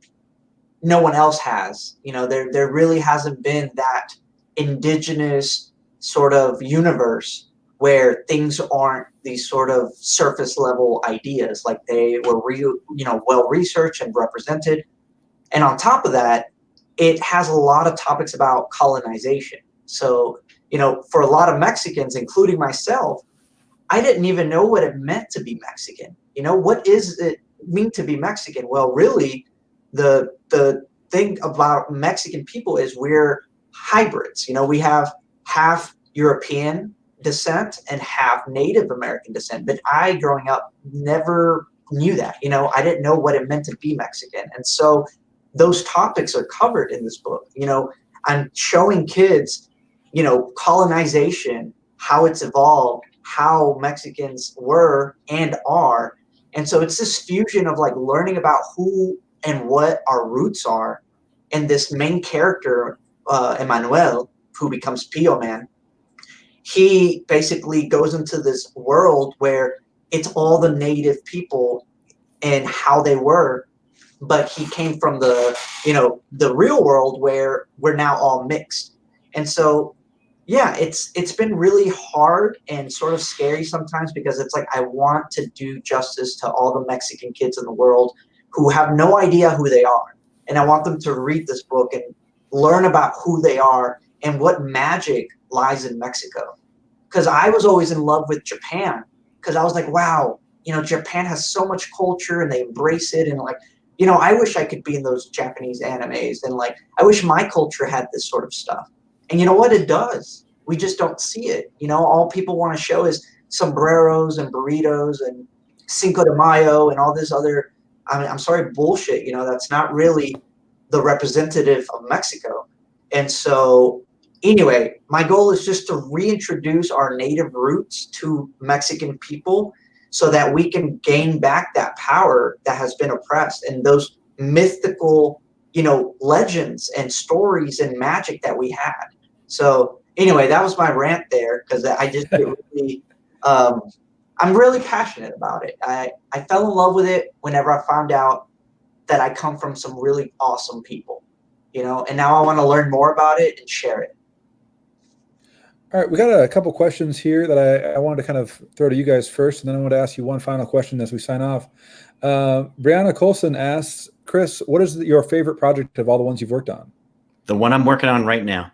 no one else has. You know, there really hasn't been that indigenous sort of universe where things aren't these sort of surface level ideas. Like, they were well researched and represented. And on top of that, it has a lot of topics about colonization. So, for a lot of Mexicans, including myself, I didn't even know what it meant to be Mexican. What does it mean to be Mexican? Well, really, the thing about Mexican people is we're hybrids. We have half European descent and half Native American descent. But I, growing up, never knew that. I didn't know what it meant to be Mexican. And so those topics are covered in this book. I'm showing kids, colonization, how it's evolved, how Mexicans were and are. And so it's this fusion of like learning about who and what our roots are. And this main character, Emmanuel, who becomes Pio Man, he basically goes into this world where it's all the native people and how they were, but he came from the real world where we're now all mixed. And so, yeah, it's been really hard and sort of scary sometimes, because it's like I want to do justice to all the Mexican kids in the world who have no idea who they are. And I want them to read this book and learn about who they are and what magic lies in Mexico. Because I was always in love with Japan, because I was like, wow, Japan has so much culture and they embrace it. And like, I wish I could be in those Japanese animes, and like, I wish my culture had this sort of stuff. And you know what? It does. We just don't see it. All people want to show is sombreros and burritos and Cinco de Mayo and all this other, I'm sorry, bullshit. That's not really the representative of Mexico. And so anyway, my goal is just to reintroduce our native roots to Mexican people so that we can gain back that power that has been oppressed, and those mythical, legends and stories and magic that we had. So anyway, that was my rant there, because I just get really, I'm really passionate about it. I fell in love with it whenever I found out that I come from some really awesome people, and now I want to learn more about it and share it. All right, we got a couple questions here that I wanted to kind of throw to you guys first, and then I want to ask you one final question as we sign off. Brianna Colson asks, Chris, what is your favorite project of all the ones you've worked on? The one I'm working on right now.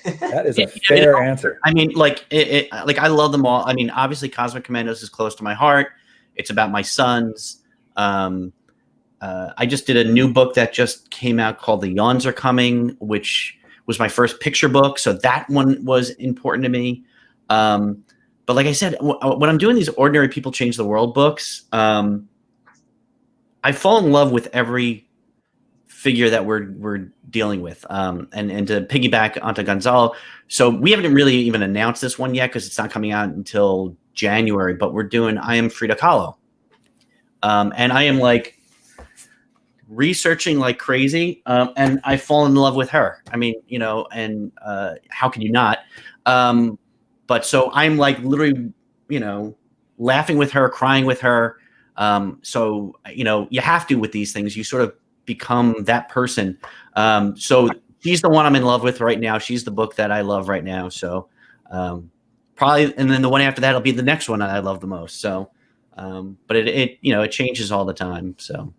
That is a fair answer. I mean, like I love them all. I mean, obviously, Cosmic Commandos is close to my heart. It's about my sons. I just did a new book that just came out called The Yawns Are Coming, which was my first picture book. So that one was important to me. But like I said, when I'm doing these Ordinary People Change the World books, I fall in love with every figure that we're dealing with. And to piggyback onto Gonzalo, so we haven't really even announced this one yet because it's not coming out until January, but we're doing I Am Frida Kahlo. And I am like researching like crazy, and I fall in love with her. I mean, and how can you not? But so I'm like literally, laughing with her, crying with her. So, you have to with these things. You sort of become that person. So she's the one I'm in love with right now. She's the book that I love right now. So probably, and then the one after that will be the next one that I love the most. So, but it changes all the time. So.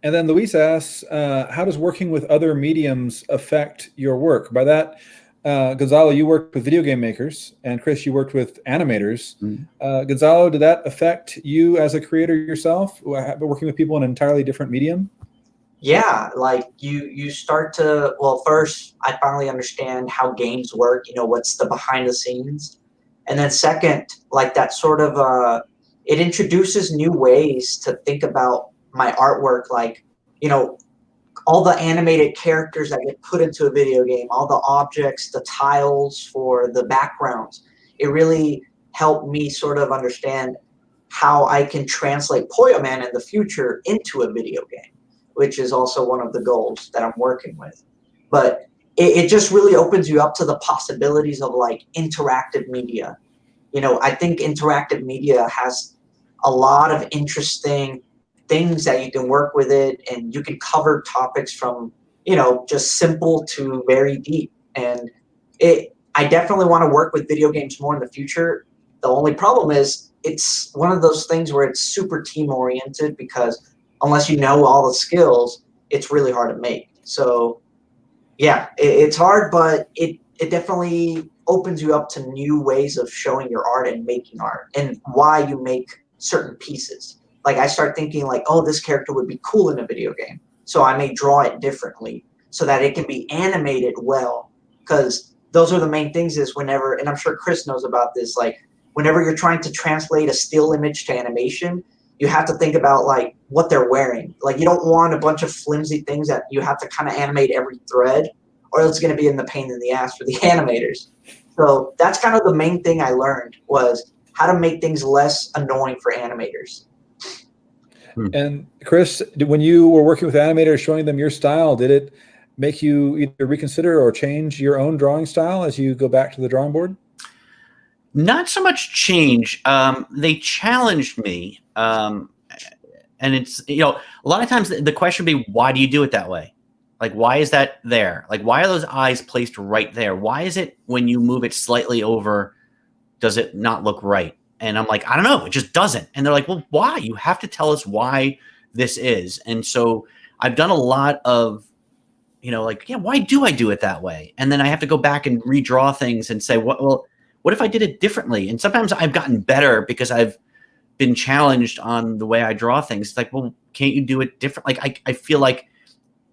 And then Luis asks, how does working with other mediums affect your work? By that, Gonzalo, you worked with video game makers, and Chris, you worked with animators. Mm-hmm. Gonzalo, did that affect you as a creator yourself, working with people in an entirely different medium? Yeah, like you start to, well, first, I finally understand how games work, what's the behind the scenes. And then second, like that sort of it introduces new ways to think about my artwork, like, you know, all the animated characters that get put into a video game, all the objects, the tiles for the backgrounds. It really helped me sort of understand how I can translate Pointman in the future into a video game, which is also one of the goals that I'm working with. But it just really opens you up to the possibilities of like interactive media. You know, I think interactive media has a lot of interesting things that you can work with it, and you can cover topics from, you know, just simple to very deep. And I definitely want to work with video games more in the future. The only problem is it's one of those things where it's super team oriented, because unless you know all the skills, it's really hard to make. So yeah, it's hard, but it definitely opens you up to new ways of showing your art and making art and why you make certain pieces. Like I start thinking like, oh, this character would be cool in a video game, so I may draw it differently so that it can be animated well. Because those are the main things is whenever, and I'm sure Chris knows about this, like whenever you're trying to translate a still image to animation, you have to think about like what they're wearing. Like you don't want a bunch of flimsy things that you have to kind of animate every thread, or it's going to be in the pain in the ass for the animators. So that's kind of the main thing I learned, was how to make things less annoying for animators. And Chris, when you were working with animators, showing them your style, did it make you either reconsider or change your own drawing style as you go back to the drawing board? Not so much change. They challenged me. And it's, you know, a lot of times the question would be, why do you do it that way? Like, why is that there? Like, why are those eyes placed right there? Why is it when you move it slightly over, does it not look right? And I'm like, I don't know. It just doesn't. And they're like, well, why? You have to tell us why this is. And so I've done a lot of, you know, like, yeah, why do I do it that way? And then I have to go back and redraw things and say, what if I did it differently? And sometimes I've gotten better because I've been challenged on the way I draw things. It's like, well, can't you do it different? Like, I feel like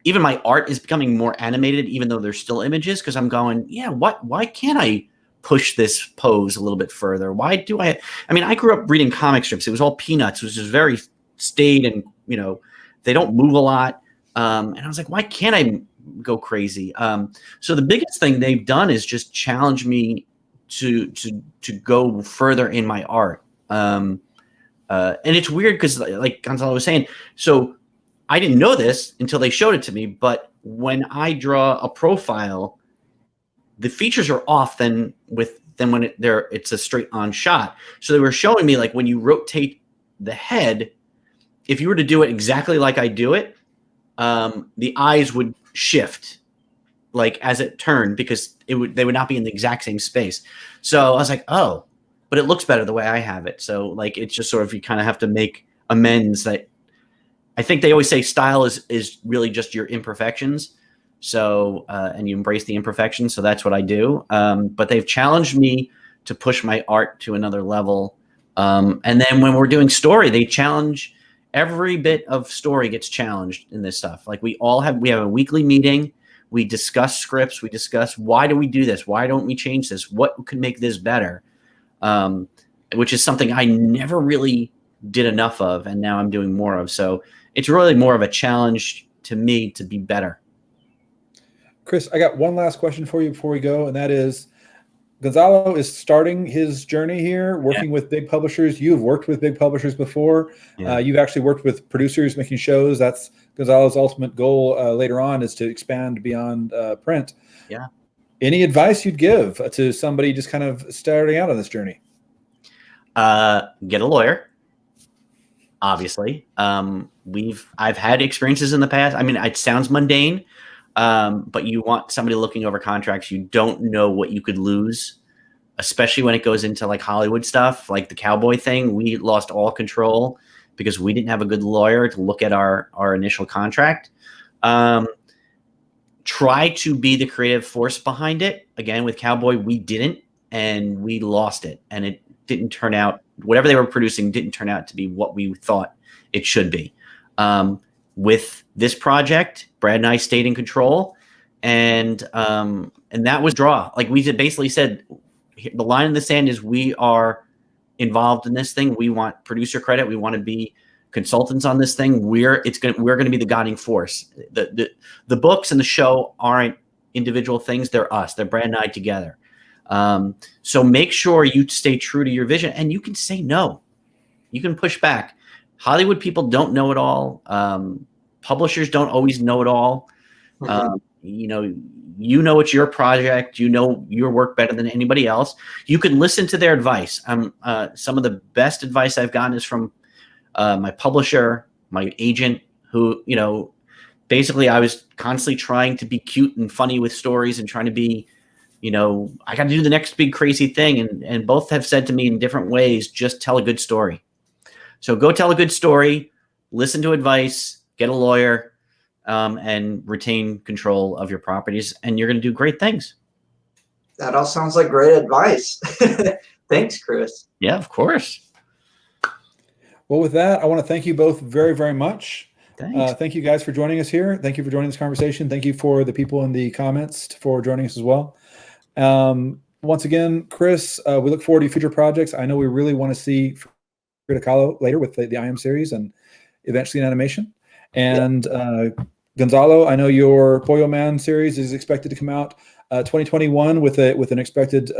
even my art is becoming more animated, even though there's still images, because I'm going, yeah, why can't I push this pose a little bit further? Why do I mean, I grew up reading comic strips. It was all Peanuts. It was just very staid and, you know, they don't move a lot. And I was like, why can't I go crazy? So the biggest thing they've done is just challenge me to go further in my art. And it's weird because, like Gonzalo was saying, so I didn't know this until they showed it to me, but when I draw a profile, the features are off than when it's a straight on shot. So they were showing me, like, when you rotate the head, if you were to do it exactly like I do it, the eyes would shift like as it turned, because they would not be in the exact same space. So I was like, oh, but it looks better the way I have it. So like, it's just sort of, you kind of have to make amends. That I think they always say style is really just your imperfections. So, and you embrace the imperfections. So that's what I do. But they've challenged me to push my art to another level. And then when we're doing story, they challenge, every bit of story gets challenged in this stuff. Like we have a weekly meeting. We discuss scripts. We discuss, why do we do this? Why don't we change this? What could make this better? Which is something I never really did enough of, and now I'm doing more of. So it's really more of a challenge to me to be better. Chris, I got one last question for you before we go, and that is, Gonzalo is starting his journey here, working with big publishers. You've worked with big publishers before. Yeah. You've actually worked with producers making shows. That's Gonzalo's ultimate goal later on, is to expand beyond print. Yeah. Any advice you'd give to somebody just kind of starting out on this journey? Get a lawyer. Obviously, I've had experiences in the past. I mean, it sounds mundane, but you want somebody looking over contracts. You don't know what you could lose, especially when it goes into like Hollywood stuff, like the cowboy thing. We lost all control because we didn't have a good lawyer to look at our initial contract. Try to be the creative force behind it. Again, with Cowboy, we didn't, and we lost it, and it didn't turn out, whatever they were producing didn't turn out to be what we thought it should be. With this project, Brad and I stayed in control, and that was draw. Like we basically said, the line in the sand is we are involved in this thing. We want producer credit. We want to be consultants on this thing. We're going to be the guiding force. The books and the show aren't individual things. They're us. They're Brad and I together. So make sure you stay true to your vision, and you can say no. You can push back. Hollywood people don't know it all. Publishers don't always know it all. You know it's your project. You know your work better than anybody else. You can listen to their advice. Some of the best advice I've gotten is from my publisher, my agent, who, basically I was constantly trying to be cute and funny with stories and trying to be, I got to do the next big crazy thing. And both have said to me in different ways, just tell a good story. So go tell a good story, listen to advice, get a lawyer, and retain control of your properties, and you're going to do great things. That all sounds like great advice. Thanks, Chris. Yeah, of course. Well, with that, I want to thank you both very, very much. Thanks. Thank you guys for joining us here. Thank you for joining this conversation. Thank you for the people in the comments for joining us as well. Once again, Chris, we look forward to your future projects. I know we really want to see Frida Kahlo later with the I Am series and eventually in animation. And Gonzalo, I know your Pollo Man series is expected to come out 2021 with an expected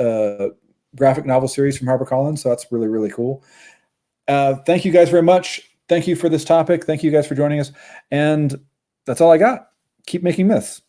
graphic novel series from HarperCollins. So that's really, really cool. Thank you guys very much. Thank you for this topic. Thank you guys for joining us. And that's all I got. Keep making myths.